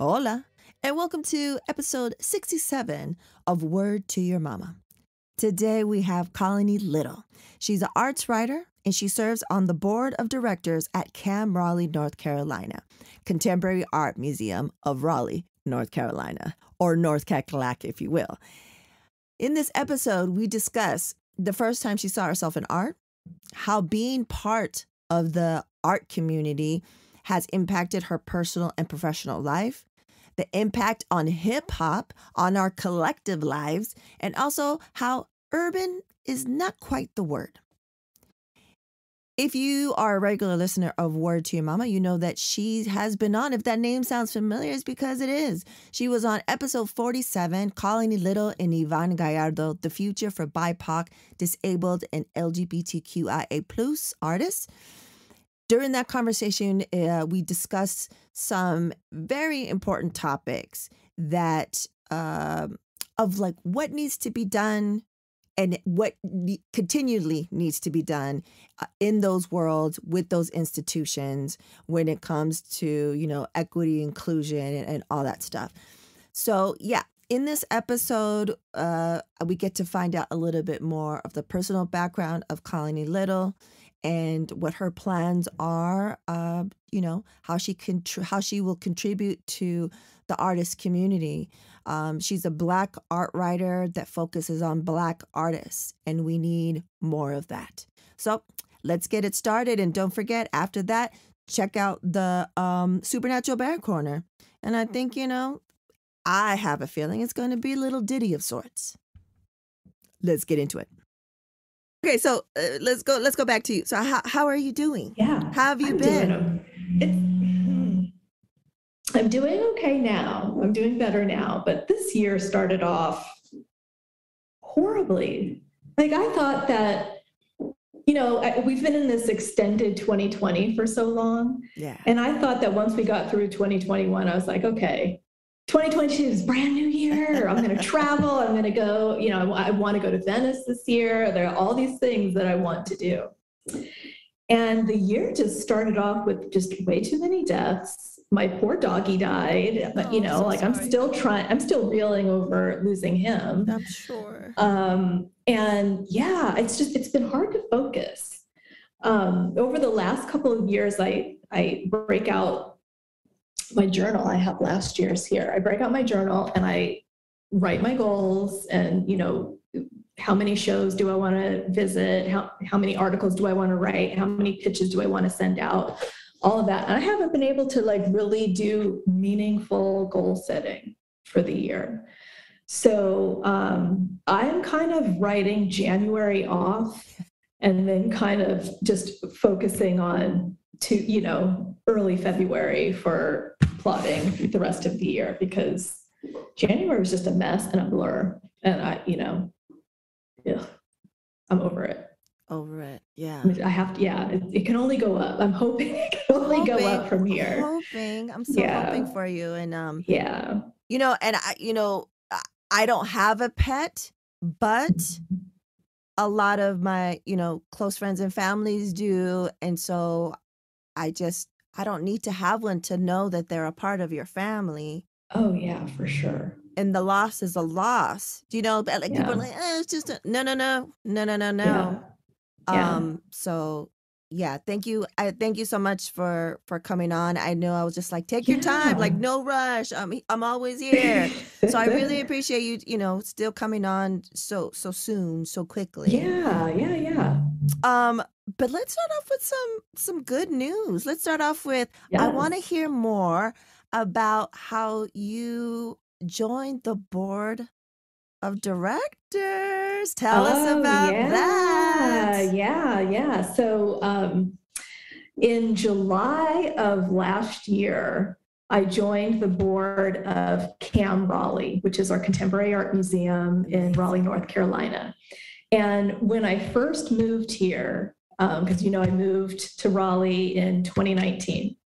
Hola, and welcome to episode 67 of Word to Your Mama. Today we have Colony Little. She's an arts writer, and she serves on the board of directors at CAM Raleigh, North Carolina, Contemporary Art Museum of Raleigh, North Carolina, or North Cackalack, if you will. In this episode, we discuss the first time she saw herself in art, how being part of the art community has impacted her personal and professional life, the impact on hip hop, on our collective lives, and also how urban is not quite the word. If you are a regular listener of Word to Your Mama, you know that she has been on. If that name sounds familiar, it's because it is. She was on episode 47, Colony Little and Yvonne Gallardo, The Future for BIPOC, Disabled, and LGBTQIA+ artists. During that conversation, we discussed some very important topics that of like what needs to be done and what continually needs to be done in those worlds with those institutions when it comes to, equity, inclusion, and all that stuff. So, yeah. In this episode, we get to find out a little bit more of the personal background of Colony Little and what her plans are, how she will contribute to the artist community. She's a Black art writer that focuses on Black artists, and we need more of that. So let's get it started. And don't forget, after that, check out the Supernatural Bear Corner. And I think, I have a feeling it's going to be a little ditty of sorts. Let's get into it. Okay, so let's go back to you. So how are you doing? Yeah. How have you been? I'm doing okay now. I'm doing better now. But this year started off horribly. Like I thought that, we've been in this extended 2020 for so long. Yeah. And I thought that once we got through 2021, I was like, okay, 2022 is brand new year. I'm going to travel. I'm going to go, I want to go to Venice this year. There are all these things that I want to do. And the year just started off with just way too many deaths. My poor doggy died, but I'm still reeling over losing him. I'm sure. And yeah, it's been hard to focus. Over the last couple of years, I break out my journal. I have last year's here. I break out my journal and I write my goals and, how many shows do I want to visit? How many articles do I want to write? How many pitches do I want to send out? All of that. And I haven't been able to really do meaningful goal setting for the year. So I'm kind of writing January off and then kind of just focusing on early February for plotting the rest of the year, because January was just a mess and a blur. And I'm over it. Over it, yeah. I have to, it can only go up. I'm hoping it can only go up from here. I'm so hoping for you. And I don't have a pet, but a lot of my, close friends and families do. And so I don't need to have one to know that they're a part of your family. Oh yeah, for sure. And the loss is a loss. People are like, it's just no. Yeah. So yeah, thank you. Thank you so much for coming on. I know I was just like, take your time, like no rush. I'm always here. So I really appreciate you, still coming on so soon, so quickly. Yeah. But let's start off with some good news. Let's start off with, I want to hear more about how you joined the board of directors. Tell us about that. Yeah. So in July of last year, I joined the board of CAM Raleigh, which is our Contemporary Art Museum in Raleigh, North Carolina. And when I first moved here, because I moved to Raleigh in 2019,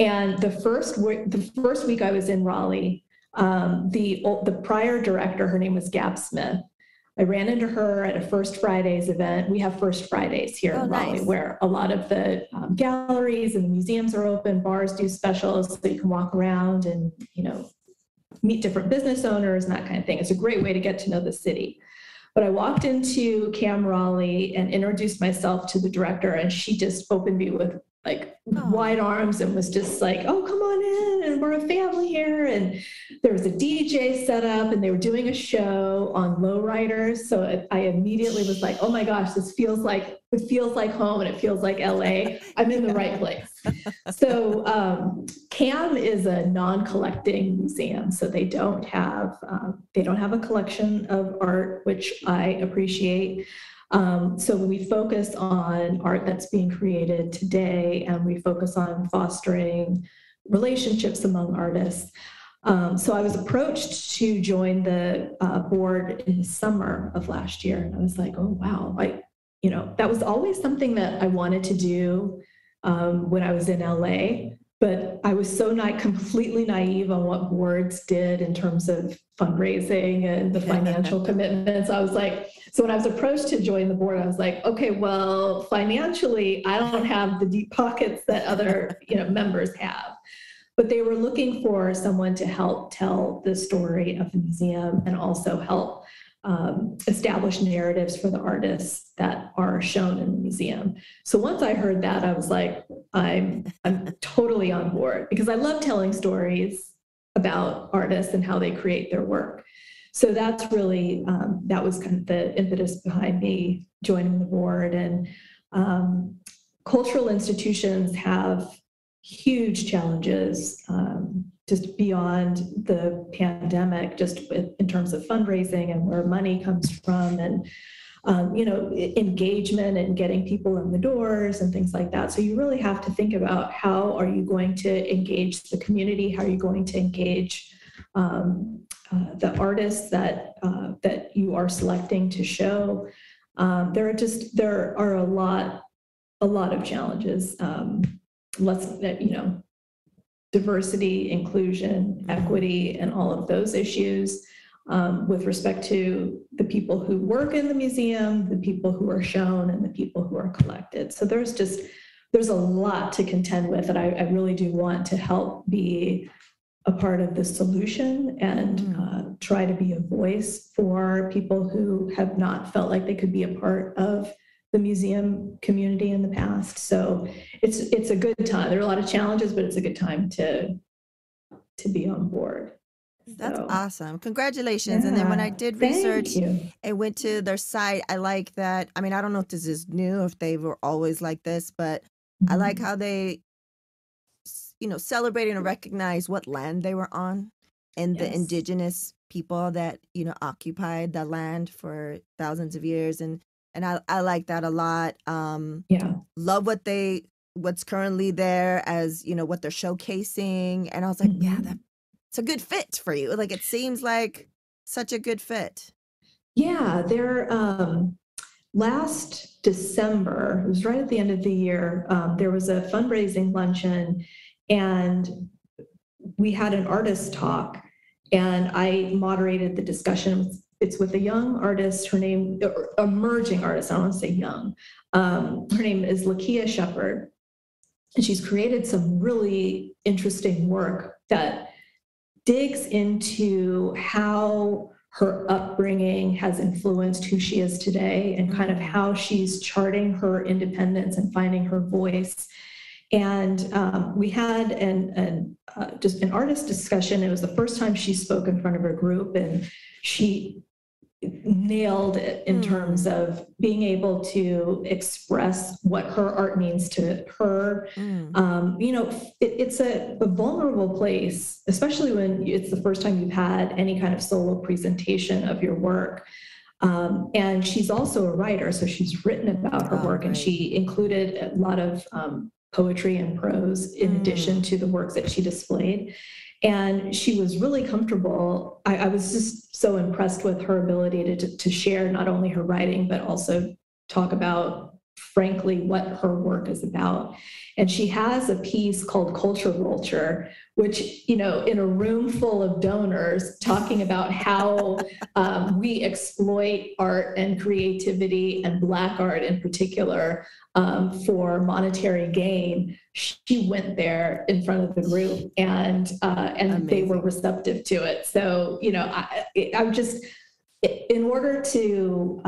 and the first week I was in Raleigh, the prior director, her name was Gab Smith, I ran into her at a First Fridays event. We have First Fridays here in Raleigh, nice. where a lot of the galleries and museums are open, bars do specials, so you can walk around and, meet different business owners and that kind of thing. It's a great way to get to know the city. But I walked into CAM Raleigh and introduced myself to the director, and she just opened me with wide arms and was just like, oh, come on in, and we're a family here. And there was a DJ set up, and they were doing a show on lowriders. So I immediately was like, oh my gosh, it feels like home, and it feels like LA. I'm in the right place. So CAM is a non-collecting museum, so they don't have a collection of art, which I appreciate. So we focus on art that's being created today, and we focus on fostering relationships among artists. So I was approached to join the board in the summer of last year, and I was like, oh wow, that was always something that I wanted to do when I was in LA. But I was so completely naive on what boards did in terms of fundraising and the financial commitments. I was like, so when I was approached to join the board, I was like, okay, well, financially, I don't have the deep pockets that other members have. But they were looking for someone to help tell the story of the museum and also help establish narratives for the artists that are shown in the museum. So once I heard that, I was like, I'm totally on board, because I love telling stories about artists and how they create their work. So that's really, that was kind of the impetus behind me joining the board. And cultural institutions have huge challenges just beyond the pandemic, just in terms of fundraising and where money comes from, and engagement and getting people in the doors and things like that. So you really have to think about, how are you going to engage the community? How are you going to engage the artists that you are selecting to show? There are a lot of challenges. Diversity, inclusion, equity, and all of those issues with respect to the people who work in the museum, the people who are shown, and the people who are collected. So there's a lot to contend with, and I really do want to help be a part of the solution and try to be a voice for people who have not felt like they could be a part of the museum community in the past. So it's a good time. There are a lot of challenges, but it's a good time to be on board. That's awesome. Congratulations. Yeah. And then when I did research and went to their site, I like that. I mean, I don't know if this is new or if they were always like this, but I like how they, celebrate and recognize what land they were on and the indigenous people that, occupied the land for thousands of years. And I like that a lot. Love what's currently there as, what they're showcasing. And I was like, yeah, it's a good fit for you. Like, it seems like such a good fit. Yeah, they're last December, it was right at the end of the year, there was a fundraising luncheon, and we had an artist talk, and I moderated the discussion. It's with a young artist, emerging artist, I don't want to say young. Her name is Lakia Shepherd, and she's created some really interesting work that digs into how her upbringing has influenced who she is today, and kind of how she's charting her independence and finding her voice. And we had just an artist discussion. It was the first time she spoke in front of a group, and she nailed it in terms of being able to express what her art means to her. It's a vulnerable place, especially when it's the first time you've had any kind of solo presentation of your work. And she's also a writer, so she's written about her work, and she included a lot of poetry and prose in addition to the works that she displayed. And she was really comfortable. I was just so impressed with her ability to share not only her writing, but also talk about frankly, what her work is about. And she has a piece called Vulture, which, in a room full of donors, talking about how we exploit art and creativity, and Black art in particular, for monetary gain. She went there in front of the group, and they were receptive to it. So, I'm just, in order to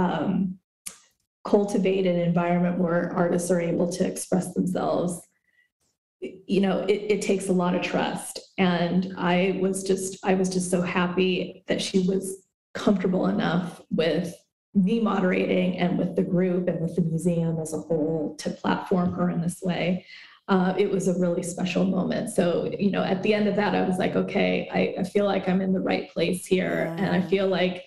cultivate an environment where artists are able to express themselves, it takes a lot of trust. And I was just so happy that she was comfortable enough with me moderating and with the group and with the museum as a whole to platform her in this way. It was a really special moment. So, at the end of that, I was like, okay, I feel like I'm in the right place here. And I feel like,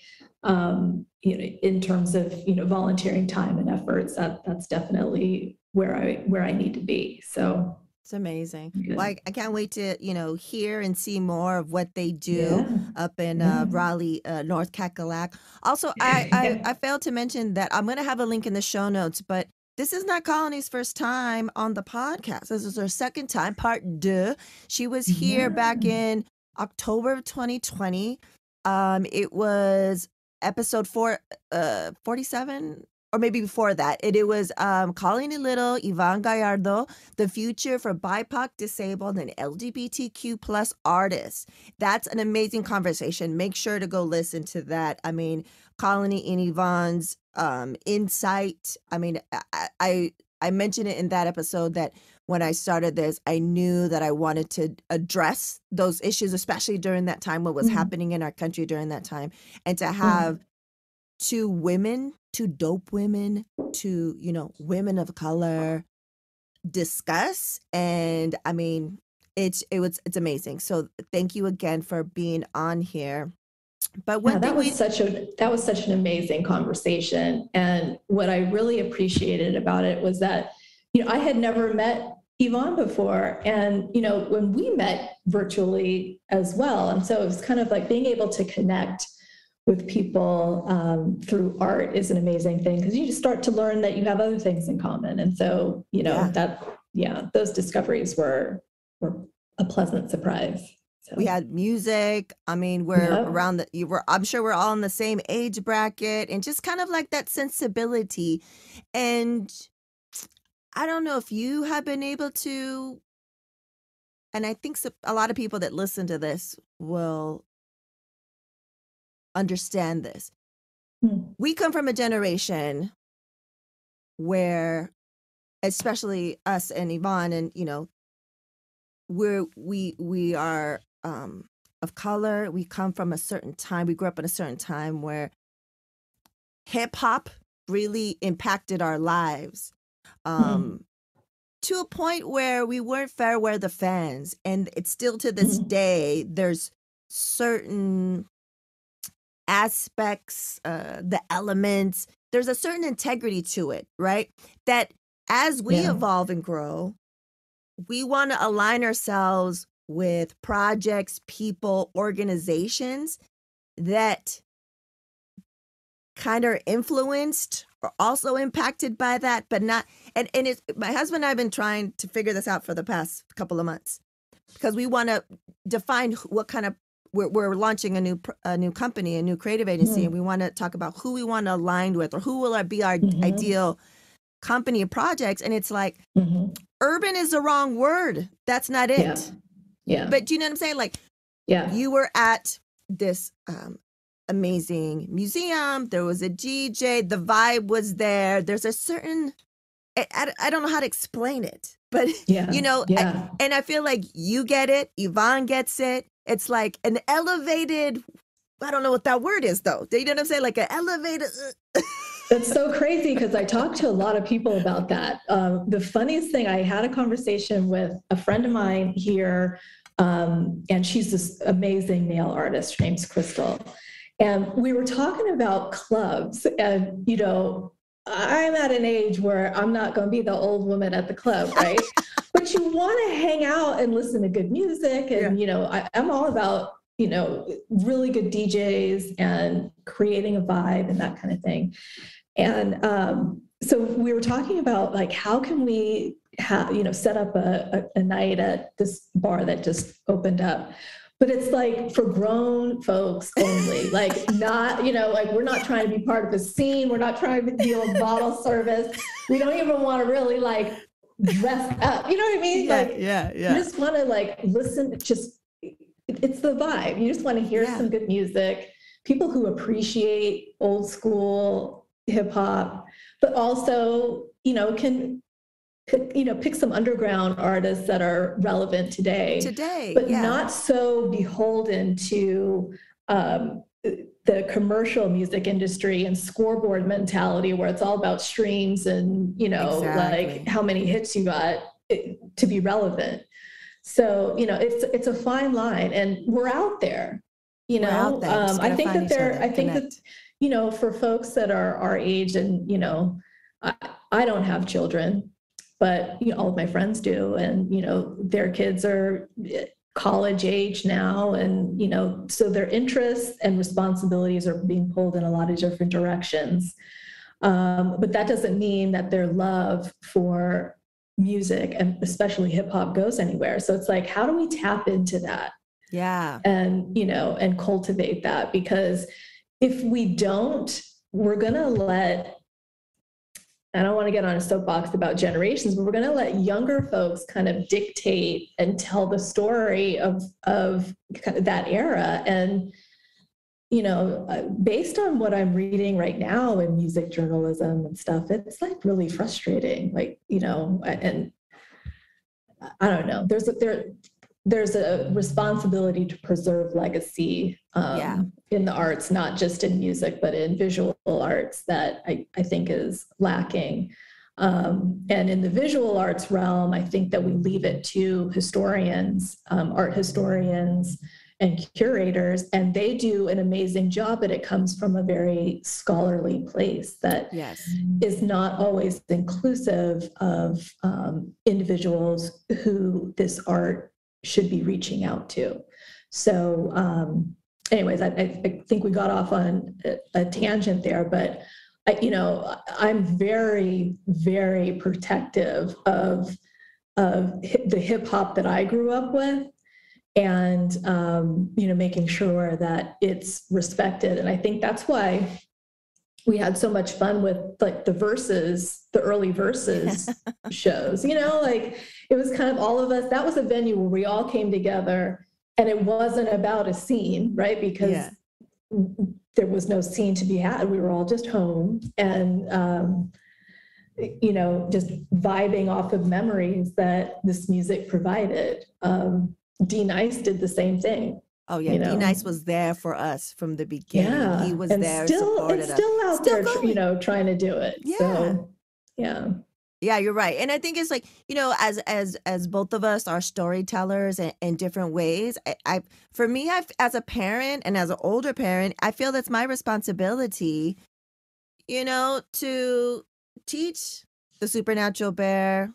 in terms of, volunteering time and efforts, that's definitely where I need to be. So it's amazing. Well, I can't wait to, hear and see more of what they do up in Raleigh, North Cackalack. Also, I failed to mention that I'm going to have a link in the show notes, but this is not Colony's first time on the podcast. This is her second time, part deux. She was here back in October of 2020. It was episode 47, or maybe before that. It was Colony Little, Yvonne Gallardo, the future for BIPOC, disabled, and LGBTQ plus artists. That's an amazing conversation. Make sure to go listen to that. I mean, Colony and Yvonne's insight. I mean, I mentioned it in that episode that when I started this, I knew that I wanted to address those issues, especially during that time, what was happening in our country during that time, and to have two dope women, women of color discuss. And I mean, it's amazing. So thank you again for being on here. But that was such an amazing conversation. And what I really appreciated about it was that, I had never met Yvonne before. And, when we met virtually as well. And so it was kind of like being able to connect with people through art is an amazing thing, because you just start to learn that you have other things in common. And so, those discoveries were a pleasant surprise. So. We had music. I mean, I'm sure we're all in the same age bracket, and just kind of like that sensibility. And I don't know if you have been able to, and I think a lot of people that listen to this will understand this. We come from a generation where, especially us and Yvonne, and we are of color. We come from a certain time. We grew up in a certain time where hip hop really impacted our lives. To a point where we weren't fair weather fans, and it's still to this day. There's certain aspects, the elements. There's a certain integrity to it, right? That as we evolve and grow, we want to align ourselves with projects, people, organizations that kind of influenced or also impacted by that, but not. And it's, my husband and I have been trying to figure this out for the past couple of months, because we want to define what kind of, we're launching a new company, a new creative agency, and we want to talk about who we want to align with, or who will be our ideal company of projects. And it's like, urban is the wrong word. That's not it. Yeah. But do you know what I'm saying? Like, you were at this amazing museum. There was a DJ. The vibe was there. There's a certain, I don't know how to explain it, but and I feel like you get it. Yvonne gets it. It's like an elevated, I don't know what that word is though. Do you know what I'm saying? Like an elevated. That's so crazy, because I talked to a lot of people about that. The funniest thing, I had a conversation with a friend of mine here, and she's this amazing nail artist. Her name's Crystal. And we were talking about clubs, and, I'm at an age where I'm not going to be the old woman at the club, right? But you want to hang out and listen to good music. And, I'm all about, really good DJs and creating a vibe and that kind of thing. And so we were talking about like, how can we set up a night at this bar that just opened up, but it's like for grown folks only, like not, like we're not trying to be part of a scene. We're not trying to deal with bottle service. We don't even want to really like dress up. You know what I mean? Yeah. You just want to like listen. It's the vibe. You just want to hear some good music. People who appreciate old school hip hop, but also, can pick some underground artists that are relevant today, but not so beholden to the commercial music industry and scoreboard mentality where it's all about streams and, like how many hits you got to be relevant. So, it's a fine line, and we're out there, I think that for folks that are our age and, I don't have children, but all of my friends do, and their kids are college age now, and so their interests and responsibilities are being pulled in a lot of different directions, but that doesn't mean that their love for music and especially hip hop goes anywhere. So it's like, how do we tap into that and cultivate that? Because if we don't, we're gonna let, I don't want to get on a soapbox about generations, but we're going to let younger folks kind of dictate and tell the story of kind of that era. And, based on what I'm reading right now in music journalism and stuff, it's like really frustrating. Like, and I don't know, there's a responsibility to preserve legacy in the arts, not just in music, but in visual arts, that I think is lacking. And in the visual arts realm, I think that we leave it to historians, art historians, and curators, and they do an amazing job, but it comes from a very scholarly place that is not always inclusive of individuals who this art should be reaching out to. So anyways, I think we got off on a tangent there, but I'm very, very protective of the hip hop that I grew up with, and making sure that it's respected. And I think that's why we had so much fun with like the early verses shows, like it was kind of all of us. That was a venue where we all came together, and it wasn't about a scene, right? Because there was no scene to be had. We were all just home and, just vibing off of memories that this music provided. D Nice did the same thing. Oh yeah, D Nice was there for us from the beginning. Yeah. He was and there, still out there, trying to do it. Yeah. So, yeah. Yeah, you're right. And I think it's like, as both of us are storytellers in different ways, for me, as a parent and as an older parent, I feel that's my responsibility, to teach the supernatural bear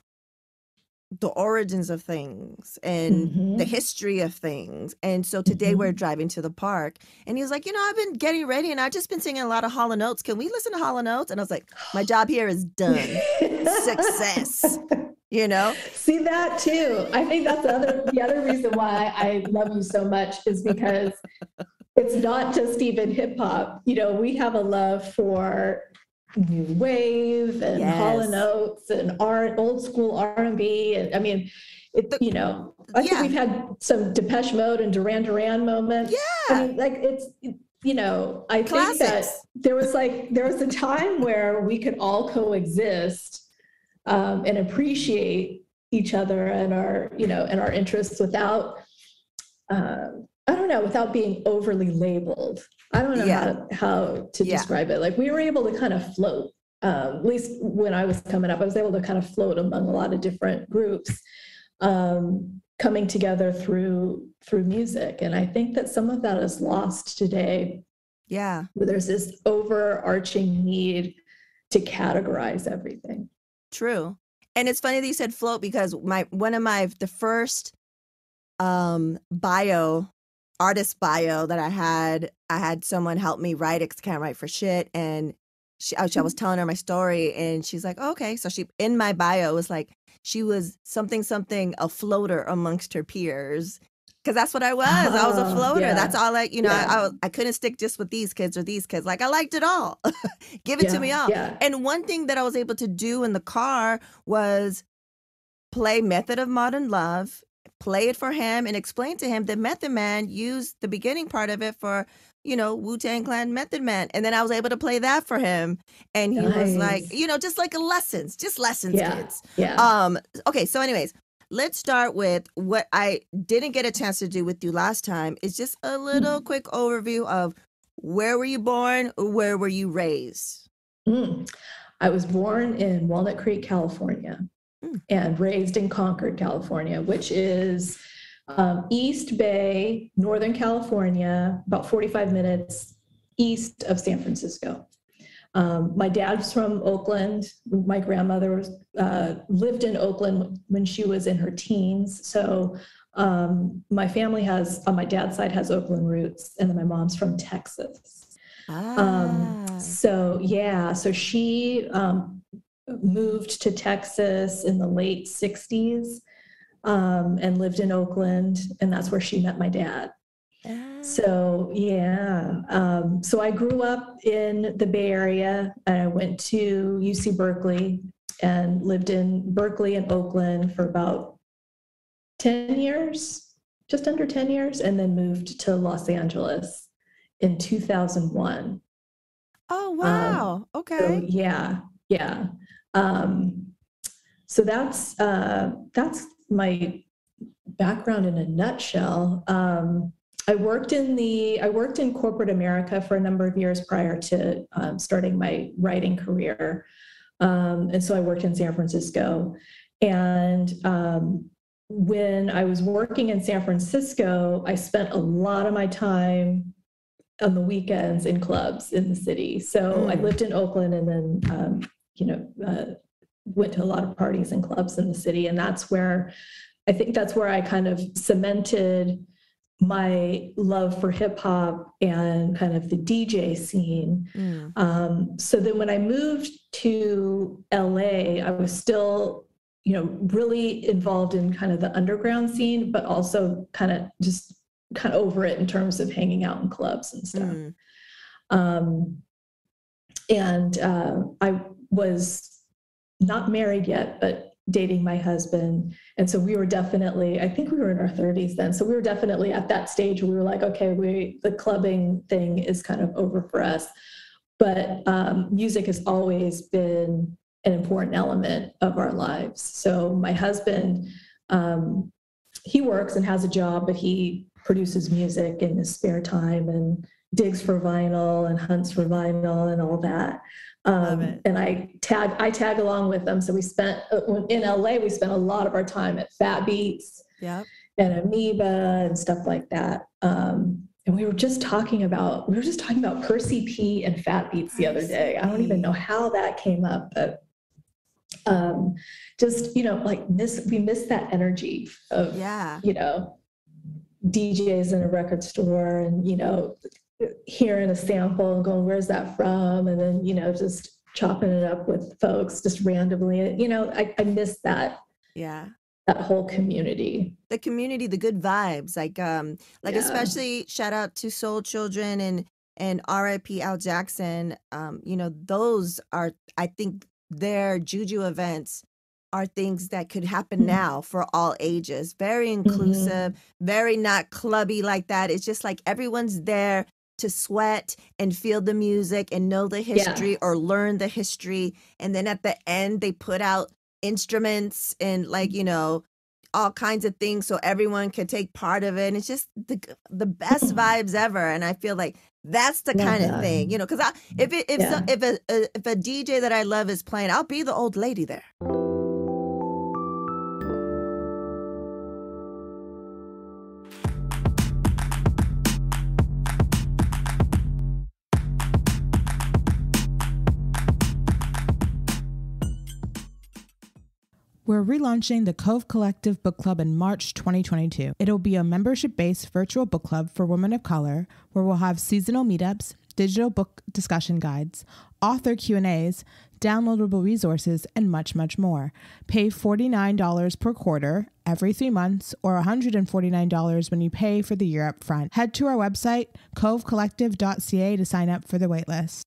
the origins of things and the history of things. And so today we're driving to the park, and he was like, I've been getting ready and I've just been singing a lot of Hall and Oates. Can we listen to Hall and Oates? And I was like, my job here is done. Success. See that too. I think that's the other reason why I love you so much, is because it's not just even hip hop. We have a love for new wave and Hall and Oates and old school R&B, and I mean, I think we've had some Depeche Mode and Duran Duran moments. Yeah, I mean, like it's I think that there was a time where we could all coexist and appreciate each other and our interests without without being overly labeled. I don't know how to describe it. Like we were able to kind of float, at least when I was coming up, I was able to kind of float among a lot of different groups, coming together through music. And I think that some of that is lost today. Yeah. Where there's this overarching need to categorize everything. True. And it's funny that you said float, because the first artist bio that I had someone help me write it, 'cause I can't write for shit. And I was telling her my story, and she's like, oh, okay. So she, in my bio, it was like, she was something, a floater amongst her peers. Because that's what I was. I was a floater. Yeah. That's all Yeah. I couldn't stick just with these kids or these kids. Like, I liked it all. Give it to me all. Yeah. And one thing that I was able to do in the car was play Method of Modern Love, play it for him, and explain to him that Method Man used the beginning part of it for, Wu-Tang Clan Method Man. And then I was able to play that for him. And he was like, Nice. just like lessons, Yeah. kids. Yeah. Okay, so anyways, let's start with what I didn't get a chance to do with you last time. It's just a little quick overview of where were you born, where were you raised? I was born in Walnut Creek, California, and raised in Concord, California, which is East Bay, Northern California, about 45 minutes east of San Francisco. My dad's from Oakland. My grandmother lived in Oakland when she was in her teens. So my family my dad's side has Oakland roots, and then my mom's from Texas. So she moved to Texas in the late 60s and lived in Oakland, and that's where she met my dad. So so I grew up in the Bay Area, and I went to UC Berkeley and lived in Berkeley and Oakland for about 10 years, just under 10 years, and then moved to Los Angeles in 2001. Oh, wow. Okay. So yeah. So that's my background in a nutshell. I worked in corporate America for a number of years prior to starting my writing career. And so I worked in San Francisco. And when I was working in San Francisco, I spent a lot of my time on the weekends in clubs in the city. So I lived in Oakland, and then, went to a lot of parties and clubs in the city. And that's where I kind of cemented my love for hip hop and kind of the DJ scene. So then when I moved to LA, I was still, really involved in kind of the underground scene, but also kind of over it in terms of hanging out in clubs and stuff. I was not married yet, but dating my husband. And so we were definitely, I think we were in our 30s then. So we were definitely at that stage where we were like, okay, the clubbing thing is kind of over for us. But music has always been an important element of our lives. So my husband, he works and has a job, but he produces music in his spare time and digs for vinyl and hunts for vinyl and all that. And I tag along with them. So we spent in LA, we spent a lot of our time at Fat Beats and Amoeba and stuff like that. And we were just talking about Percy P and Fat Beats the other day. I don't even know how that came up, but just, we miss that energy of, DJs in a record store and, hearing a sample and going, where's that from? And then, just chopping it up with folks just randomly. I miss that. Yeah. That whole community. The community, the good vibes. Especially shout out to Soul Children and R.I.P. Al Jackson. Those are, I think their Juju events are things that could happen now for all ages. Very inclusive, very not clubby like that. It's just like everyone's there to sweat and feel the music and know the history or learn the history. And then at the end, they put out instruments and all kinds of things so everyone can take part of it. And it's just the best vibes ever. And I feel like that's the kind of thing, because if a DJ that I love is playing, I'll be the old lady there. We're relaunching the Cove Collective Book Club in March 2022. It'll be a membership-based virtual book club for women of color, where we'll have seasonal meetups, digital book discussion guides, author Q&As, downloadable resources, and much, much more. Pay $49 per quarter every 3 months or $149 when you pay for the year up front. Head to our website, covecollective.ca, to sign up for the waitlist.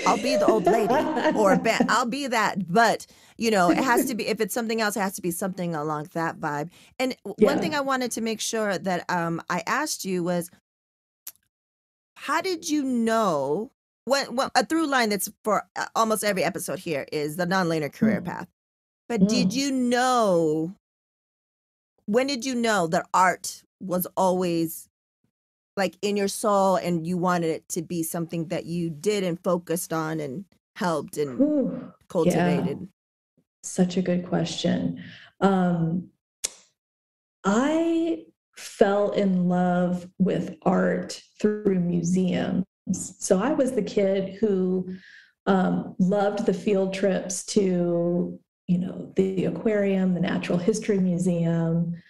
I'll be the old lady, or I'll be that. But, you know, it has to be, if it's something else, it has to be something along that vibe. And one thing I wanted to make sure that I asked you was, how did you know, a through line that's for almost every episode here is the nonlinear career path. But did you know, when did you know that art was always like in your soul and you wanted it to be something that you did and focused on and helped and cultivated? Yeah. Such a good question. I fell in love with art through museums. So I was the kid who loved the field trips to, you know, the aquarium, the Natural History Museum,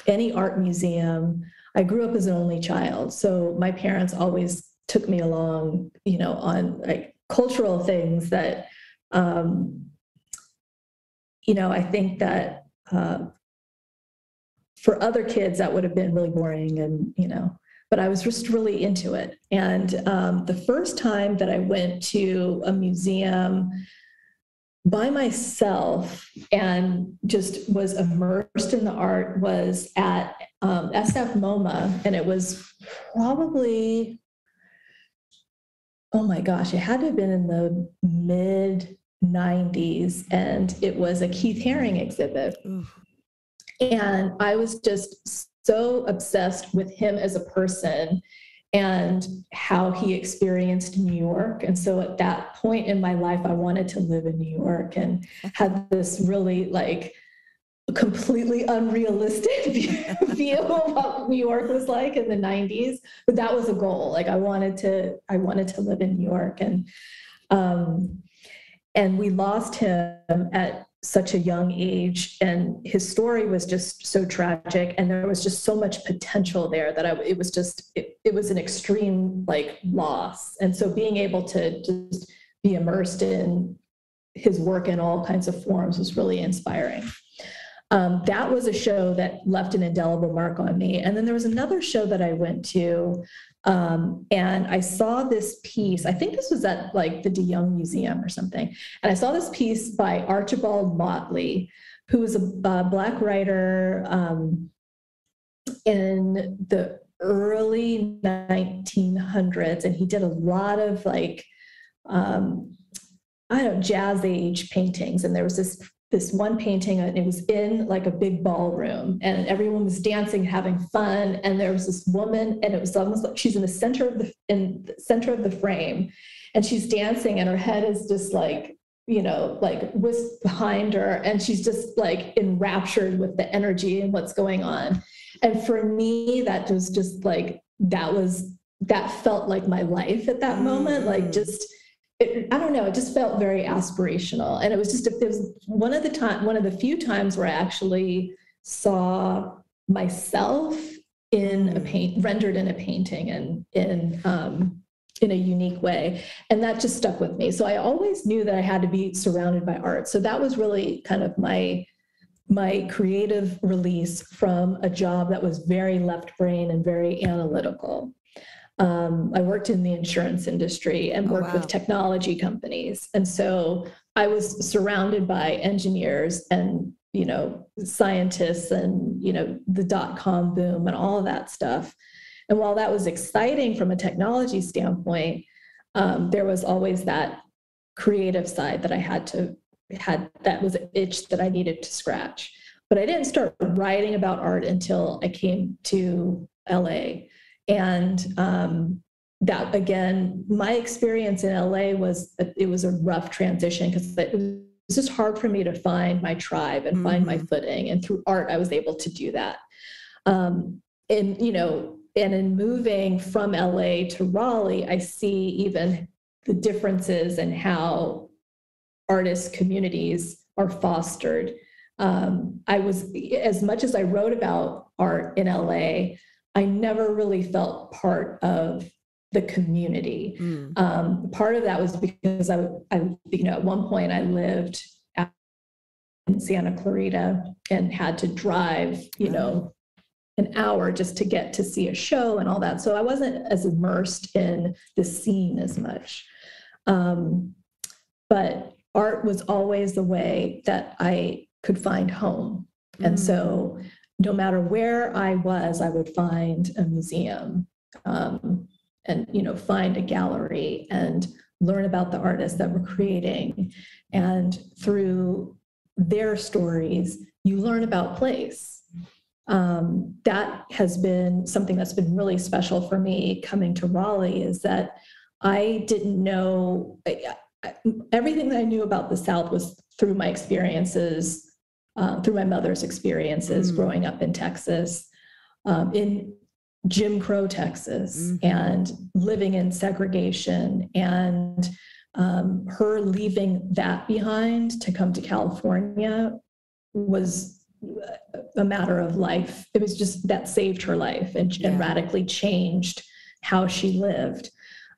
any art museum. I grew up as an only child, so my parents always took me along, you know, on like cultural things that, you know, I think that for other kids that would have been really boring, and, you know, but I was just really into it. And the first time that I went to a museum by myself and just was immersed in the art was at SF MoMA, and it was probably, oh my gosh, it had to have been in the mid 90s, and it was a Keith Haring exhibit. And I was just so obsessed with him as a person and how he experienced New York. And so at that point in my life, I wanted to live in New York, and had this really like completely unrealistic view of what New York was like in the 90s. But that was a goal. Like I wanted to live in New York. And we lost him at such a young age, and his story was just so tragic, and there was just so much potential there that it was an extreme like loss. And so being able to just be immersed in his work in all kinds of forms was really inspiring. That was a show that left an indelible mark on me. And then there was another show that I went to, and I saw this piece. I think this was at like the DeYoung Museum or something. And I saw this piece by Archibald Motley, who was a Black writer in the early 1900s. And he did a lot of like, jazz age paintings. And there was this one painting, and it was in like a big ballroom, and everyone was dancing, having fun. And there was this woman, and it was almost like she's in the center of the frame, and she's dancing, and her head is just like, you know, like whisked behind her, and she's just like enraptured with the energy and what's going on. And for me, that was just like, that felt like my life at that moment. Like just, I don't know, it just felt very aspirational. And it was one of the few times where I actually saw myself rendered in a painting, and in a unique way. And that just stuck with me. So I always knew that I had to be surrounded by art. So that was really kind of my creative release from a job that was very left brain and very analytical. I worked in the insurance industry and worked with technology companies. And so I was surrounded by engineers and, you know, scientists and, you know, the .com boom and all of that stuff. And while that was exciting from a technology standpoint, there was always that creative side that I that was an itch that I needed to scratch. But I didn't start writing about art until I came to LA. And that, again, my experience in LA was a rough transition, because it was just hard for me to find my tribe and find my footing. And through art, I was able to do that. And in moving from LA to Raleigh, I see even the differences in how artist communities are fostered. I was, as much as I wrote about art in LA, I never really felt part of the community. Part of that was because I, at one point I lived in Santa Clarita and had to drive, an hour just to get to see a show and all that. So I wasn't as immersed in the scene as much. But art was always the way that I could find home. And so no matter where I was, I would find a museum, and, find a gallery and learn about the artists that were creating. And through their stories, you learn about place. That has been something that's been really special for me coming to Raleigh, is that I didn't know, everything that I knew about the South was through my experiences, through my mother's experiences growing up in Texas, in Jim Crow, Texas, and living in segregation, and her leaving that behind to come to California was a matter of life. It was just that saved her life and radically changed how she lived.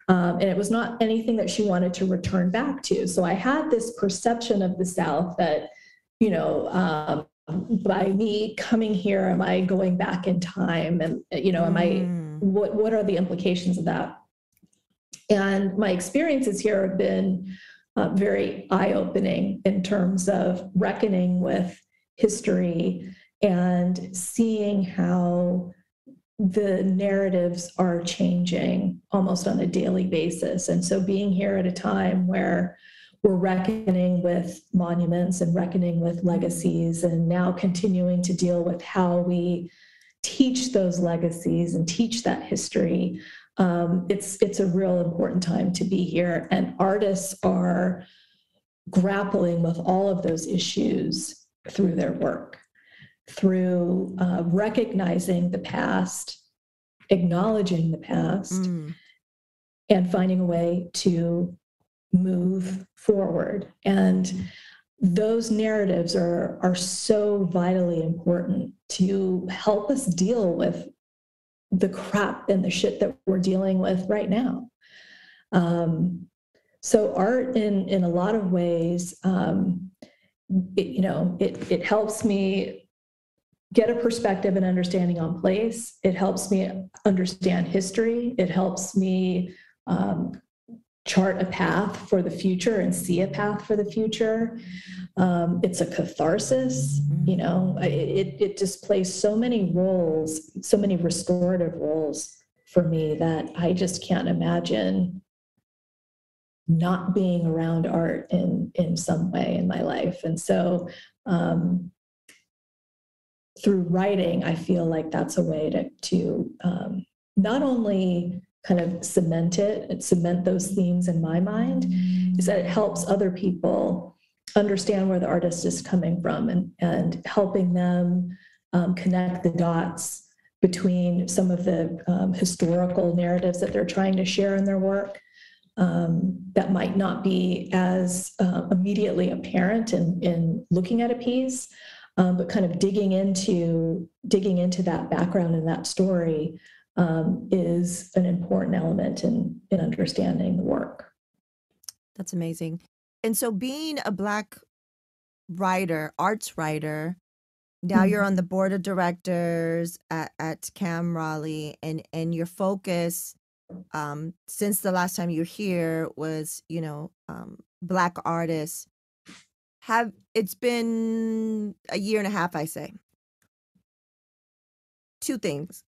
And it was not anything that she wanted to return back to. So I had this perception of the South that, by me coming here, am I going back in time? And, what are the implications of that? And my experiences here have been very eye-opening in terms of reckoning with history and seeing how the narratives are changing almost on a daily basis. And so being here at a time where we're reckoning with monuments and reckoning with legacies, and now continuing to deal with how we teach those legacies and teach that history, it's a real important time to be here. And artists are grappling with all of those issues through their work, through recognizing the past, acknowledging the past, and finding a way to move forward. And those narratives are so vitally important to help us deal with the crap and the shit that we're dealing with right now. So art in a lot of ways, it helps me get a perspective and understanding on place. It helps me understand history. It helps me chart a path for the future and see a path for the future. It's a catharsis, it just plays so many roles, so many restorative roles for me, that I just can't imagine not being around art in some way in my life. And so through writing, I feel like that's a way to not only kind of cement those themes in my mind, is that it helps other people understand where the artist is coming from, and helping them connect the dots between some of the historical narratives that they're trying to share in their work, that might not be as immediately apparent in looking at a piece, but kind of digging into that background and that story is an important element in understanding the work. That's amazing. And so being a Black writer, arts writer, now you're on the board of directors at CAM Raleigh, and your focus since the last time you were here was, Black artists. It's been a year and a half, I say. Two things.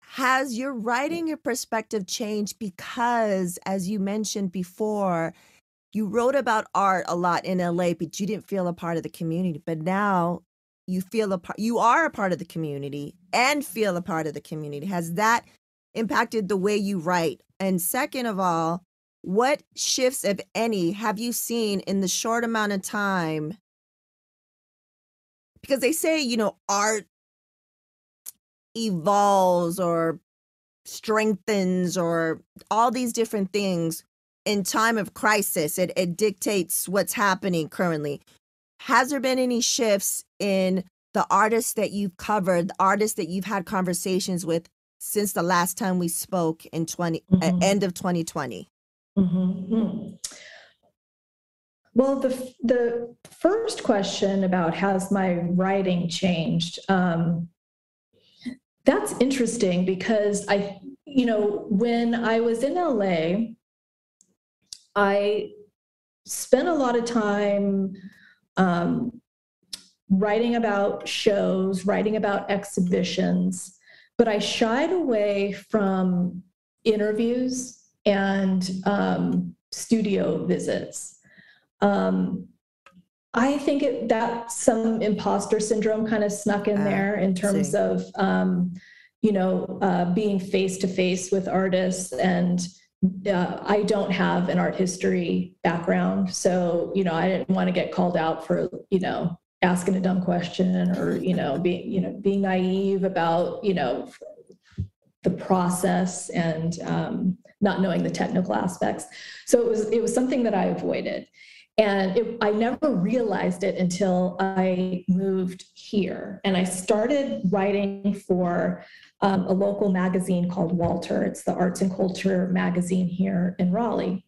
Has your writing, your perspective changed? Because, as you mentioned before, you wrote about art a lot in LA, but you didn't feel a part of the community. But now you are a part of the community and feel a part of the community. Has that impacted the way you write? And second of all, what shifts, if any, have you seen in the short amount of time? Because they say, art evolves or strengthens or all these different things in time of crisis. It dictates what's happening currently. has there been any shifts in the artists that you've covered, the artists that you've had conversations with since the last time we spoke in end of 2020? Well, the first question about has my writing changed, that's interesting because when I was in LA, I spent a lot of time writing about shows, writing about exhibitions, but I shied away from interviews and studio visits. I think that some imposter syndrome kind of snuck in there in terms of, being face to face with artists. And I don't have an art history background. So, I didn't want to get called out for, asking a dumb question or, being naive about, the process and not knowing the technical aspects. So it was something that I avoided. And I never realized it until I moved here. And I started writing for a local magazine called Vulture. It's the arts and culture magazine here in Raleigh.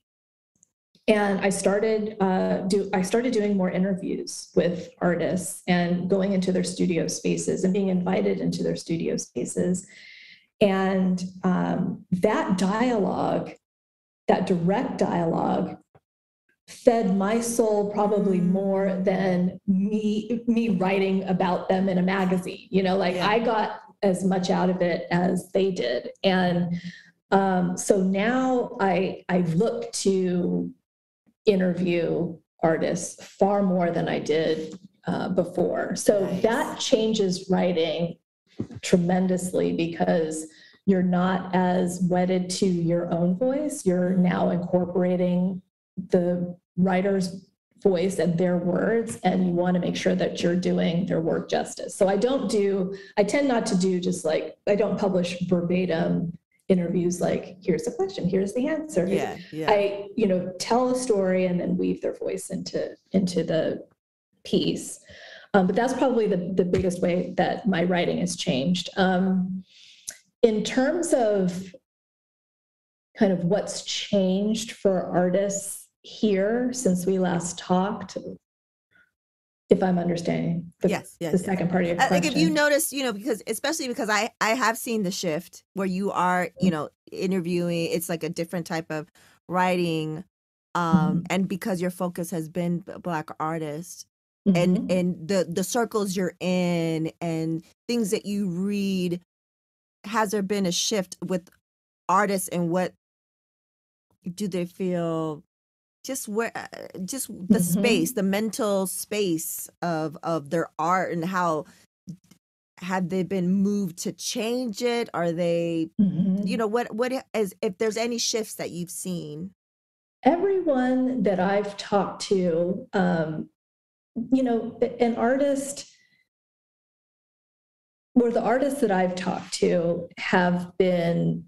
And I started doing more interviews with artists and going into their studio spaces and being invited into their studio spaces. And that dialogue, that direct dialogue, fed my soul probably more than me writing about them in a magazine. I got as much out of it as they did. And so now I look to interview artists far more than I did before. So that changes writing tremendously because you're not as wedded to your own voice. You're now incorporating the writer's voice and their words, and you want to make sure that you're doing their work justice. So I tend not to do I don't publish verbatim interviews like, here's the question, here's the answer. I, tell a story and then weave their voice into the piece. But that's probably the biggest way that my writing has changed. In terms of kind of what's changed for artists here since we last talked, if I'm understanding the second part of your question. Like if you notice, because I have seen the shift where you are, interviewing, it's like a different type of writing. And because your focus has been Black artists and the circles you're in and things that you read, has there been a shift with artists and what do they feel? Just the space, the mental space of their art, and how have they been moved to change it? Are they, what is, if there's any shifts that you've seen? Everyone that I've talked to, an artist, or the artists that I've talked to have been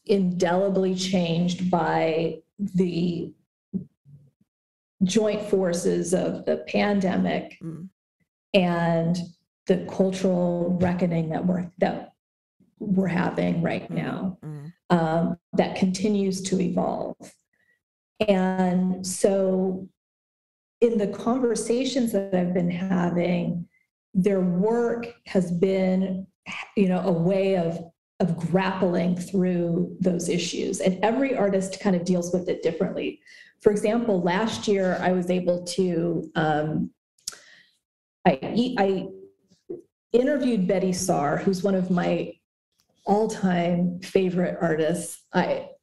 indelibly changed by the joint forces of the pandemic and the cultural reckoning that we're having right now, that continues to evolve. And so in the conversations that I've been having, their work has been, a way of grappling through those issues. And every artist kind of deals with it differently. For example, last year I was able to, I interviewed Betty Saar, who's one of my all-time favorite artists.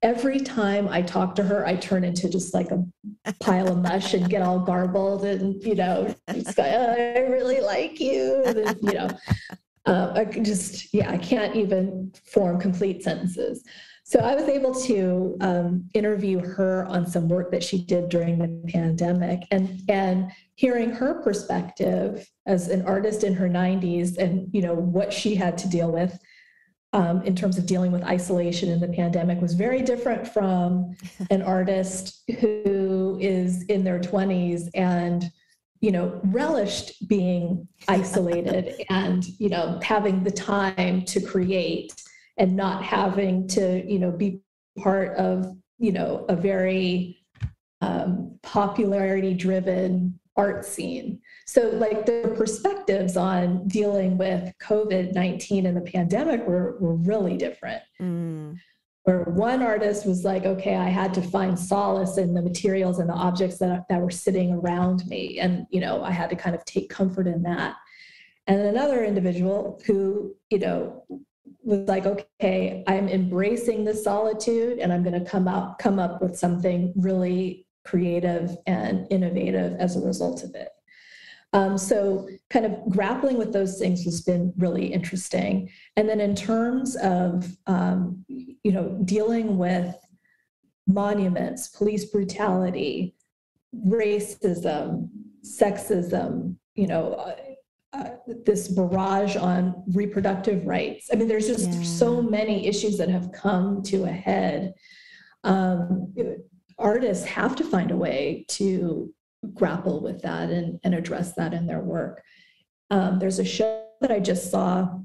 Every time I talk to her, I turn into just like a pile of mush and get all garbled and, just go, I really like you. And, I can't even form complete sentences. So I was able to interview her on some work that she did during the pandemic, and hearing her perspective as an artist in her 90s and, what she had to deal with in terms of dealing with isolation in the pandemic was very different from an artist who is in their 20s and, relished being isolated and, having the time to create and not having to, be part of, a very popularity driven art scene. So like the perspectives on dealing with COVID-19 and the pandemic were really different. Where one artist was like, okay, I had to find solace in the materials and the objects that were sitting around me. And, I had to kind of take comfort in that. And another individual who, was like, okay, I'm embracing the solitude and I'm going to come up with something really creative and innovative as a result of it. So kind of grappling with those things has been really interesting. And then in terms of, dealing with monuments, police brutality, racism, sexism, this barrage on reproductive rights. I mean, there's just so many issues that have come to a head. Artists have to find a way to grapple with that and address that in their work. There's a show that I just saw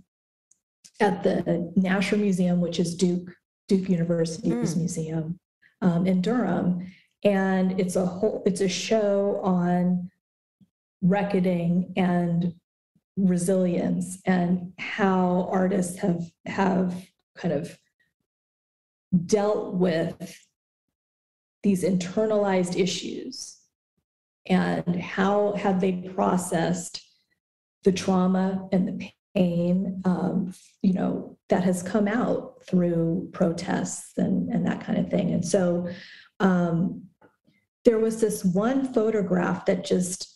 at the Nasher Museum, which is Duke University's museum in Durham, and it's a show on reckoning and resilience and how artists have kind of dealt with these internalized issues and how have they processed the trauma and the pain, that has come out through protests and that kind of thing. And so there was this one photograph that just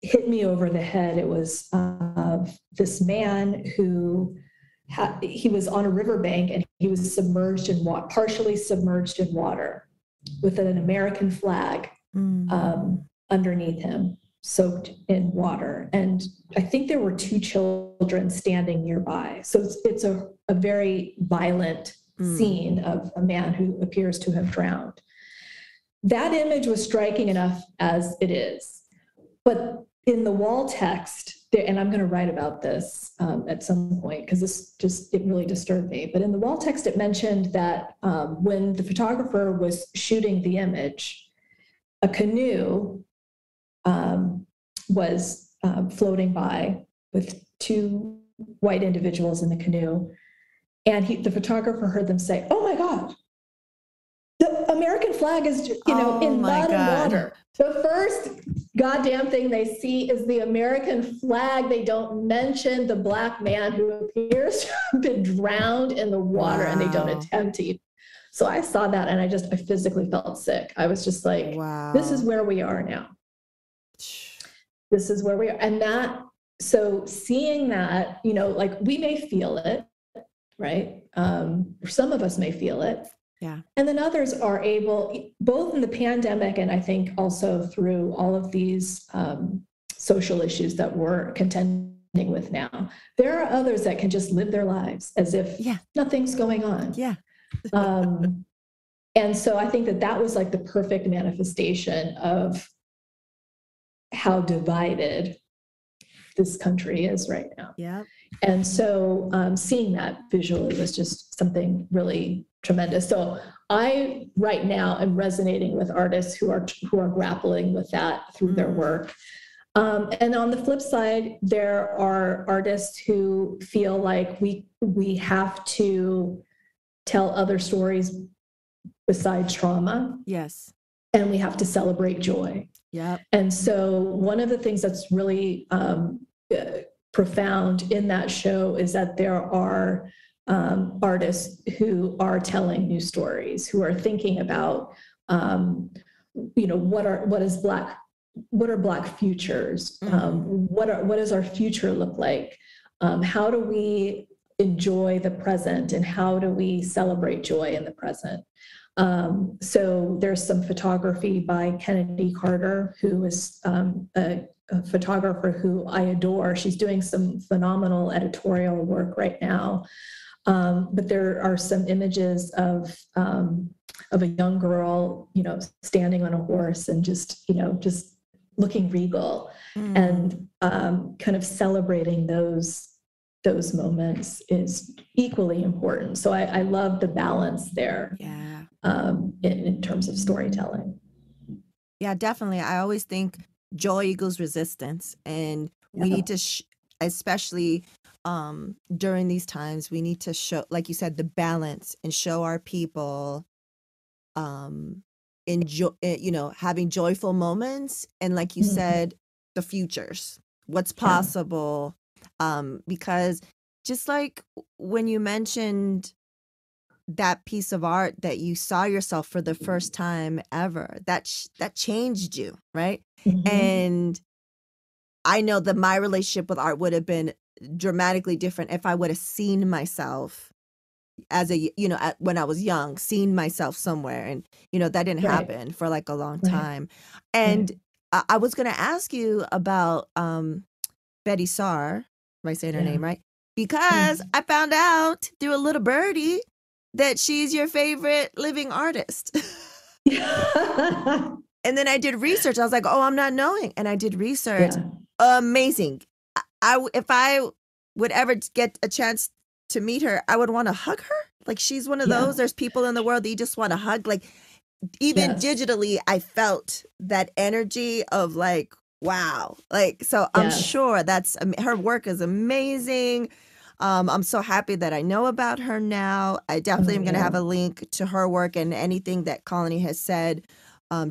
hit me over the head. It was of this man who he was on a riverbank and he was submerged in water, partially submerged in water, with an American flag underneath him, soaked in water. And I think there were 2 children standing nearby. So it's a very violent scene of a man who appears to have drowned. That image was striking enough as it is. But in the wall text, and I'm going to write about this at some point because it really disturbed me. But in the wall text, it mentioned that when the photographer was shooting the image, a canoe was floating by with 2 white individuals in the canoe. And the photographer heard them say, "Oh my God, the American flag is, in mud and water." The first goddamn thing they see is the American flag. They don't mention the Black man who appears to have been drowned in the water, and they don't attempt to. So I saw that and I physically felt sick. I was just like, This is where we are now. This is where we are. And so seeing that, like we may feel it, right? Some of us may feel it. Yeah. And then others are able, both in the pandemic and I think also through all of these social issues that we're contending with now, there are others that can just live their lives as if nothing's going on. Yeah. And so I think that was like the perfect manifestation of how divided this country is right now. Yeah. And so seeing that visually was just something really tremendous. So I right now am resonating with artists who are grappling with that through their work. And on the flip side, there are artists who feel like we have to tell other stories besides trauma. Yes. And we have to celebrate joy. Yeah. And so one of the things that's really profound in that show is that there are artists who are telling new stories, who are thinking about, what are Black futures? What does our future look like? How do we enjoy the present, and how do we celebrate joy in the present? So there's some photography by Kennedy Carter, who is a photographer who I adore. She's doing some phenomenal editorial work right now. But there are some images of a young girl, standing on a horse and just looking regal, and kind of celebrating those moments is equally important. So I love the balance there. Yeah. In terms of storytelling. Yeah, definitely. I always think joy equals resistance, and we need to, especially during these times, we need to show, like you said, the balance, and show our people enjoy, having joyful moments, and like you said, the futures, what's possible, because just like when you mentioned that piece of art that you saw yourself for the first time ever, that changed you, right? And I know that my relationship with art would have been dramatically different if I would have seen myself as when I was young, seen myself somewhere, and that didn't happen for like a long time. And I was going to ask you about Betty Saar, am I saying her name right? Because I found out through a little birdie that she's your favorite living artist. And then I did research. I was like, oh, I'm not knowing. And I did research. Amazing. If I would ever get a chance to meet her, I would want to hug her. Like, she's one of those. There's people in the world that you just want to hug. Like, even digitally, I felt that energy of like, wow. Like, so I'm sure her work is amazing. I'm so happy that I know about her now. I definitely am going to have a link to her work and anything that Colony has said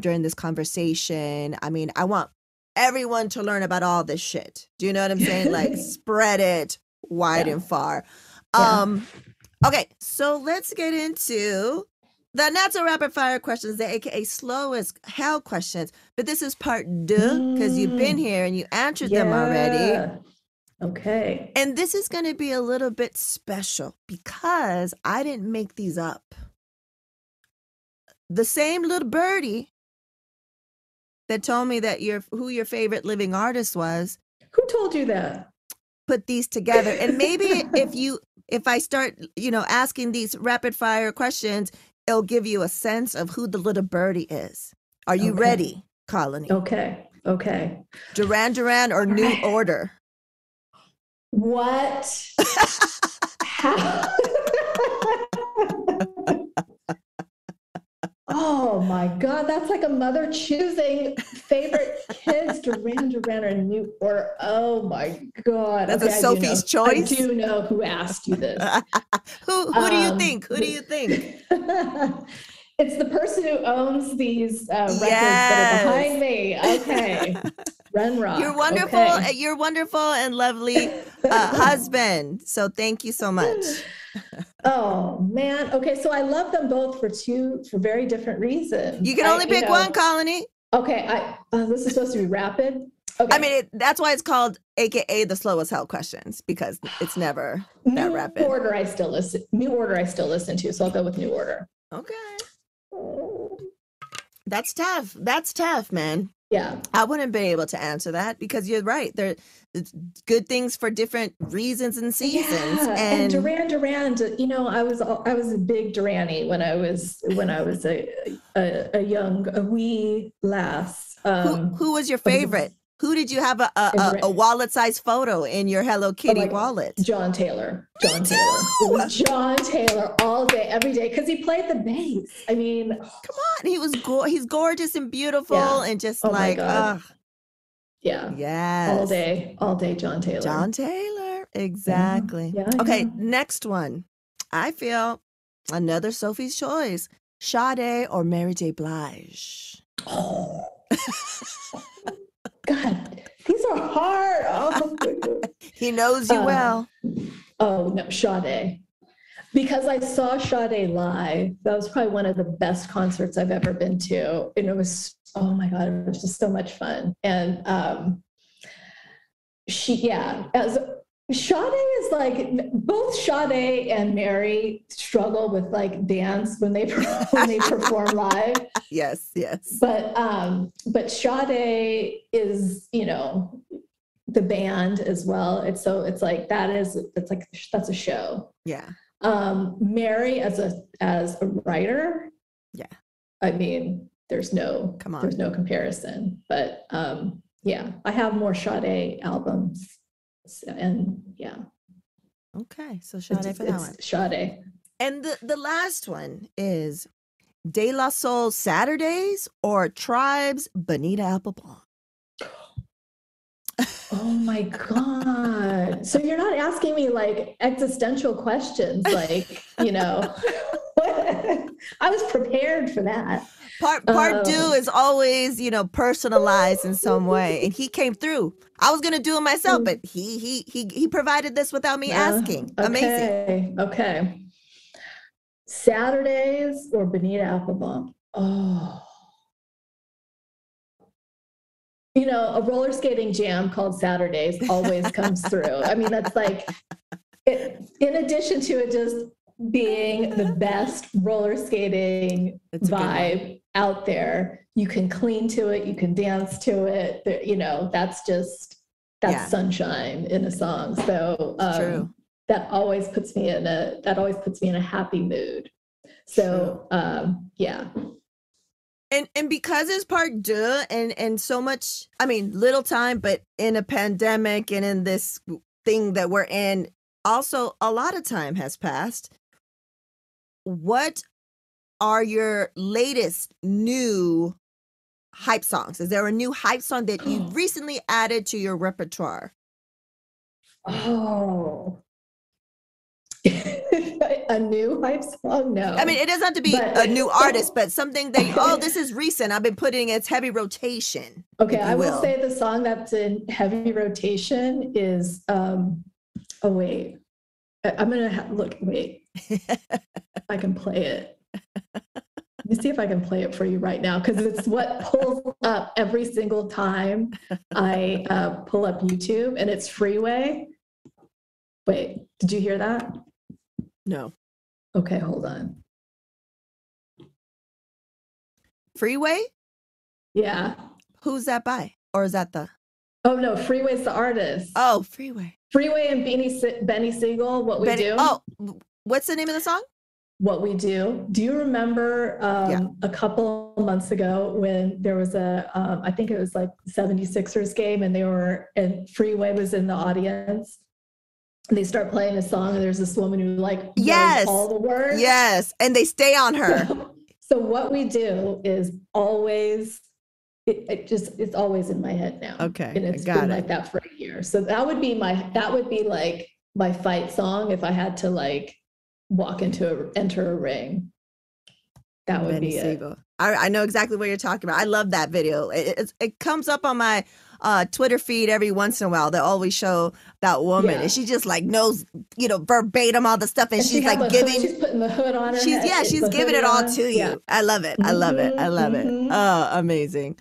during this conversation. I mean, I want everyone to learn about all this shit. Do you know what I'm saying? Like, spread it wide and far. Okay, so let's get into the not so rapid fire questions, the AKA slow as hell questions. But this is part deux, because you've been here and you answered them already. Okay. And this is going to be a little bit special because I didn't make these up. The same little birdie that told me that who your favorite living artist was. Who told you that? Put these together. And maybe if I start, asking these rapid fire questions, it'll give you a sense of who the little birdie is. Are you ready, Colony? Okay. Duran Duran or New Order? What? How? Oh my God, that's like a mother choosing favorite kids, Duran Duran or New Order. Oh my God. That's a Sophie's choice. I do know who asked you this. Who do you think? Who do you think? It's the person who owns these records that are behind me. Okay. Ren Rock. You're wonderful. Okay. You're wonderful and lovely husband. So thank you so much. Oh man. Okay. So I love them both for very different reasons. You can only pick one, Colony. Okay. This is supposed to be rapid. Okay. I mean, that's why it's called AKA the slow as hell questions, because it's never that rapid. New Order I still listen to. So I'll go with New Order. Okay. That's tough, man. Yeah. I wouldn't be able to answer that because you're right. There's good things for different reasons and seasons. Yeah. And Duran Duran, I was a big Duranie when I was a wee lass. Who was your favorite? Who did you have a wallet-sized photo in your Hello Kitty wallet? John Taylor. It was John Taylor all day, every day, because he played the bass. I mean, come on, he's gorgeous and beautiful, and just yeah, yes, all day, John Taylor. John Taylor, exactly. Yeah, okay, next one. I feel another Sophie's choice: Sade or Mary J. Blige. Oh. God, these are hard. Oh, he knows you well. Oh no, Sade. Because I saw Sade live. That was probably one of the best concerts I've ever been to. And it was, oh my God, it was just so much fun. And Sade is like, both Sade and Mary struggle with like dance when they perform live. Yes. But Sade is, the band as well. It's like that's a show. Yeah. Mary as a writer. Yeah. I mean, there's no comparison. But yeah, I have more Sade albums, and yeah. Okay, so Sade for that one. Sade. And the last one is De La Soul Saturdays or Tribe's Bonita Appleblanc. Oh my God. So you're not asking me like existential questions, like, you know, I was prepared for that. Part two is always, you know, personalized in some way. And he came through. I was going to do it myself, but he provided this without me asking. Okay, Amazing. Okay. Saturdays or Bonita Appleblanc? Oh. You know, a roller skating jam called Saturdays always comes through. I mean, that's like, in addition to it just being the best roller skating vibe out there, you can clean to it, you can dance to it. You know, that's sunshine in a song. So True. that always puts me in a happy mood. So yeah. And because it's part deux and so much, I mean, little time, but in a pandemic and in this thing that we're in, also a lot of time has passed. What are your latest new hype songs? Is there a new hype song that you recently added to your repertoire? Oh. A new hype song? No. I mean, it doesn't have to be a new artist, but something that, this is recent. I've been putting its heavy rotation. Okay, I will say the song that's in heavy rotation is, wait. I'm going to wait. I can play it. Let me see if I can play it for you right now, because it's what pulls up every single time I pull up YouTube, and it's Freeway. Wait, did you hear that? No. Okay, hold on. Freeway? Yeah. Who's that by? Or is that the? Oh, no, Freeway's the artist. Oh, Freeway. Freeway and Benny Siegel, What We Do. Oh, what's the name of the song? What We Do. Do you remember a couple of months ago when there was I think it was like 76ers game, and Freeway was in the audience? And they start playing a song, and there's this woman who knows all the words. Yes, and they stay on her. So What We Do is always, it's always in my head now. Okay, and it's been like that for a year. So that would be like my fight song if I had to like enter a ring. That would be it. I know exactly what you're talking about. I love that video. It comes up on my Twitter feed every once in a while. They always show that woman, and she just like knows, verbatim all the stuff, and she's like she's putting the hood on her. She's giving it all to you. I love it. I love it. I love it. Oh, amazing.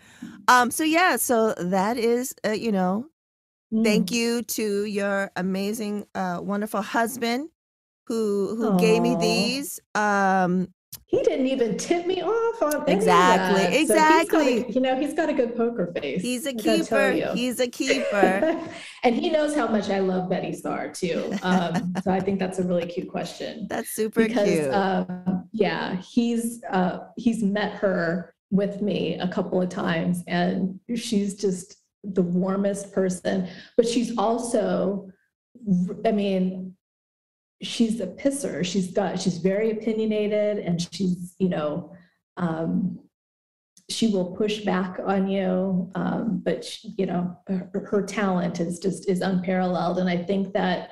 So that is, thank you to your amazing, wonderful husband who gave me these. He didn't even tip me off on exactly. So he's got a good poker face. He's a keeper. He's a keeper. And he knows how much I love Betty Starr too. So I think that's a really cute question. That's super cute. He's met her with me a couple of times, and she's just the warmest person. But she's also, she's a pisser. She's very opinionated, and she's, she will push back on you. But she, her talent is unparalleled. And I think that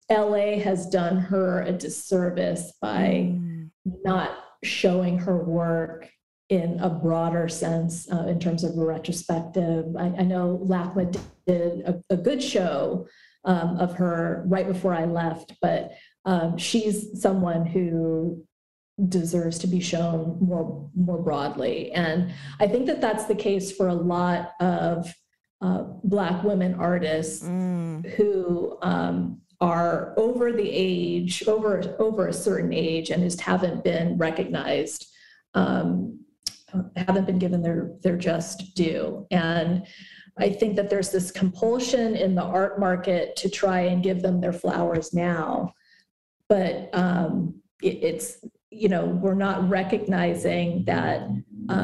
LA has done her a disservice by not showing her work in a broader sense, in terms of a retrospective. I know LACMA did a good show of her right before I left, but she's someone who deserves to be shown more broadly. And I think that that's the case for a lot of Black women artists who are over the age, over a certain age, and just haven't been recognized, haven't been given their just due. And I think that there's this compulsion in the art market to try and give them their flowers now. But it's we're not recognizing that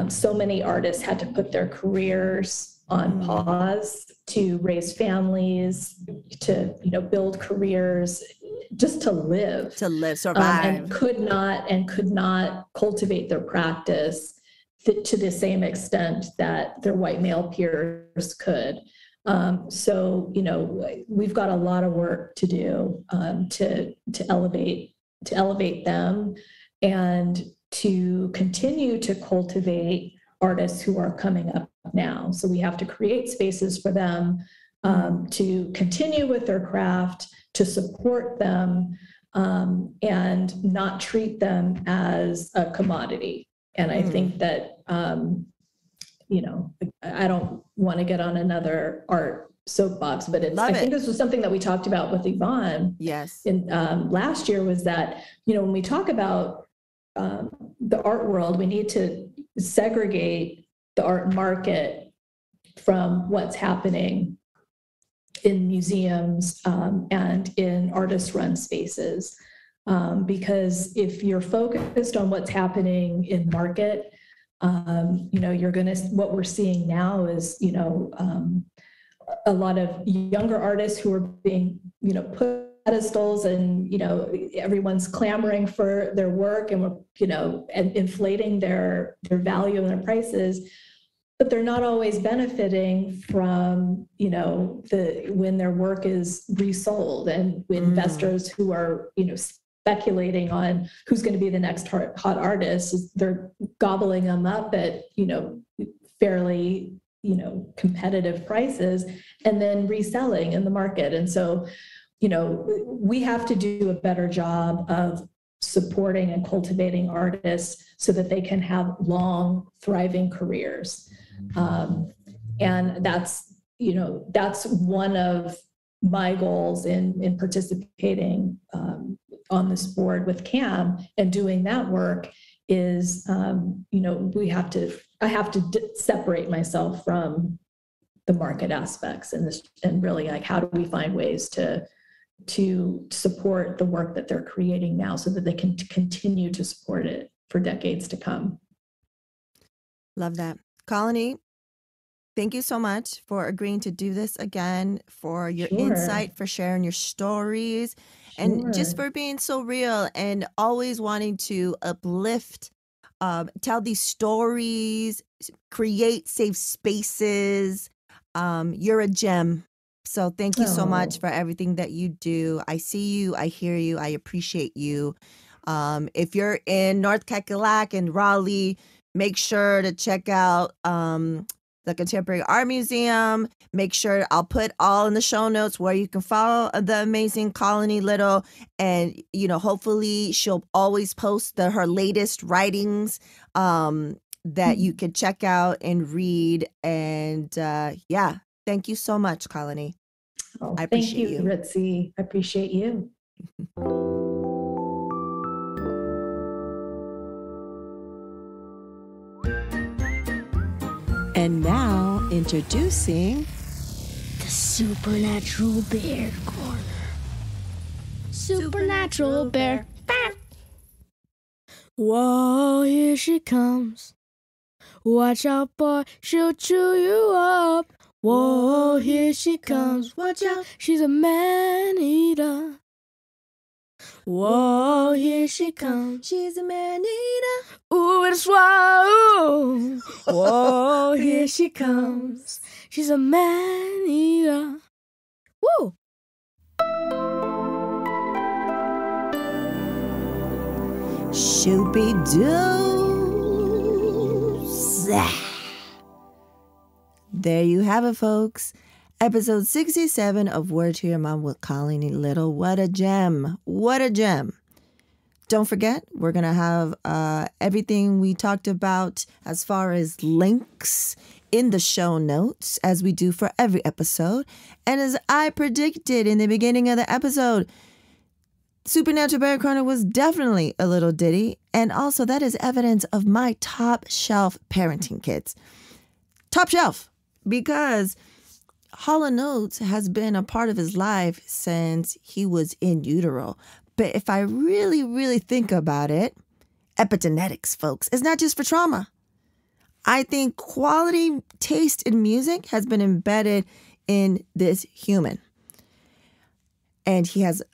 so many artists had to put their careers on pause to raise families, to, build careers, just to live, survive, and could not cultivate their practice to the same extent that their white male peers could. So, we've got a lot of work to do to elevate them and to continue to cultivate artists who are coming up now. So we have to create spaces for them to continue with their craft, to support them, and not treat them as a commodity. And I think that, I don't want to get on another art soapbox, but I think this was something that we talked about with Yvonne. Yes. In last year, was that, when we talk about the art world, we need to segregate the art market from what's happening in museums and in artist-run spaces. Because if you're focused on what's happening in market, what we're seeing now is, a lot of younger artists who are being, put pedestals, and, everyone's clamoring for their work, and we're, and inflating their value and their prices, but they're not always benefiting from, when their work is resold, and investors who are, speculating on who's going to be the next hot artist, they're gobbling them up at, fairly, competitive prices, and then reselling in the market. And so, we have to do a better job of supporting and cultivating artists so that they can have long, thriving careers. And that's one of my goals in participating on this board with CAM and doing that work is, I have to separate myself from the market aspects and really, like, how do we find ways to support the work that they're creating now so that they can continue to support it for decades to come. Love that. Colony, thank you so much for agreeing to do this again, for your insight, for sharing your stories, and just for being so real and always wanting to uplift, tell these stories, create safe spaces. You're a gem. So thank you so much for everything that you do. I see you, I hear you, I appreciate you. If you're in North Cackalack and Raleigh, make sure to check out the Contemporary Art Museum. Make sure I'll put all in the show notes where you can follow the amazing Colony Little. And, hopefully she'll always post her latest writings that you can check out and read. And thank you so much, Colony. I appreciate you. Thank you, Ritzy. I appreciate you. And now, introducing the Supernatural Bear Corner. Supernatural Bear. Whoa, here she comes. Watch out, boy, she'll chew you up. Whoa, here she comes. Watch out, she's a man-eater. Whoa, here she comes. She's a man-eater. Ooh, it's wow. Whoa, here she comes. She's a man-eater. Woo! Shooby-doo. There you have it, folks. Episode 67 of Word to Your Mom with Colony Little. What a gem. What a gem. Don't forget, we're going to have everything we talked about as far as links in the show notes, as we do for every episode. And as I predicted in the beginning of the episode, Supernatural Bear Corner was definitely a little ditty. And also that is evidence of my top shelf parenting kids. Top shelf, because Hall and Oates has been a part of his life since he was in utero. But if I really, really think about it, epigenetics, folks. It's not just for trauma. I think quality taste in music has been embedded in this human. And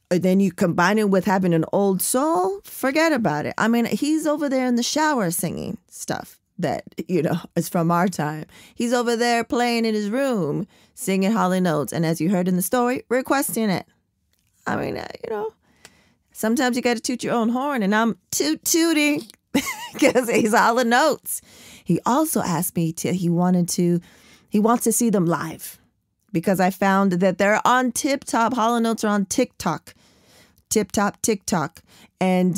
then you combine it with having an old soul, forget about it. I mean, he's over there in the shower singing stuff that, is from our time. He's over there playing in his room, singing Hall and Oates. And as you heard in the story, requesting it. I mean, sometimes you got to toot your own horn, and I'm tooting because he's Hall and Oates. He also asked me he wants to see them live. Because I found that they're on TikTok. Hall and Oates are on TikTok. TikTok. And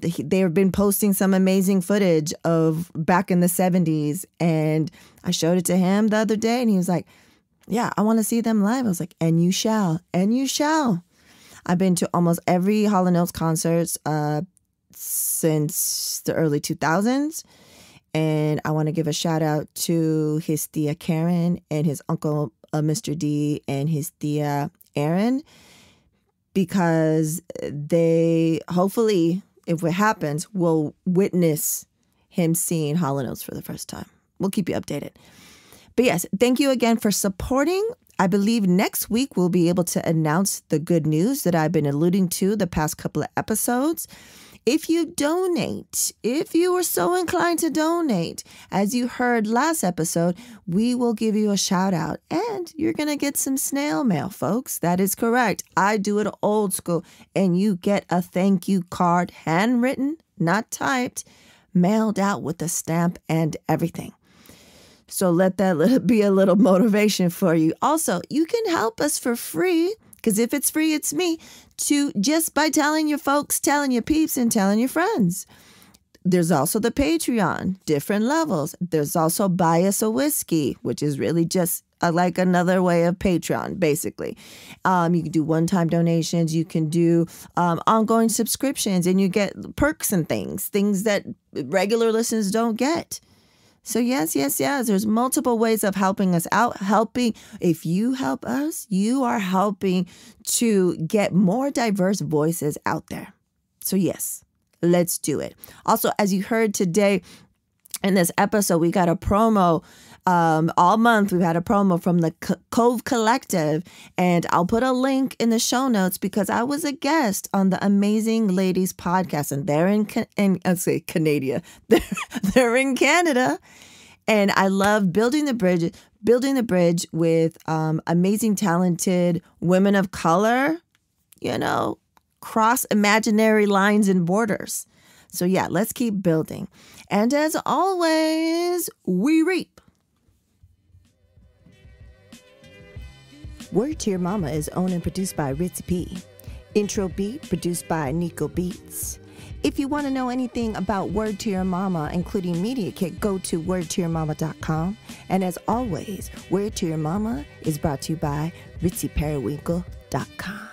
they've been posting some amazing footage of back in the 70s. And I showed it to him the other day. And he was like, yeah, I want to see them live. I was like, and you shall. And you shall. I've been to almost every Hall and Oates concerts since the early 2000s. And I want to give a shout out to his tia Karen and his uncle Mr. D and his tia Erin, because they hopefully, if it happens, will witness him seeing Hall and Oates for the first time. We'll keep you updated. But yes, thank you again for supporting. I believe next week we'll be able to announce the good news that I've been alluding to the past couple of episodes. If you donate, if you are so inclined to donate, as you heard last episode, we will give you a shout out and you're going to get some snail mail, folks. That is correct. I do it old school, and you get a thank you card, handwritten, not typed, mailed out with a stamp and everything. So let that be a little motivation for you. Also, you can help us for free, because if it's free, it's me, just by telling your folks, telling your peeps, and telling your friends. There's also the Patreon, different levels. There's also Buy Us a Whiskey, which is really just like another way of Patreon, basically. You can do one-time donations. You can do ongoing subscriptions, and you get perks and things that regular listeners don't get. So yes, there's multiple ways of helping us out. If you help us, you are helping to get more diverse voices out there. So yes, let's do it. Also, as you heard today in this episode, we got a promo. All month we've had a promo from the Cove Collective, and I'll put a link in the show notes because I was a guest on the Amazing Ladies podcast, and they're in Canada. They're in Canada, and I love building the bridge with amazing, talented women of color. Cross imaginary lines and borders. So yeah, let's keep building, and as always, we reap. Word to Your Mama is owned and produced by Ritzy P. Intro beat produced by Nico Beats. If you want to know anything about Word to Your Mama, including Media Kit, go to wordtoyourmama.com. And as always, Word to Your Mama is brought to you by ritzyperiwinkle.com.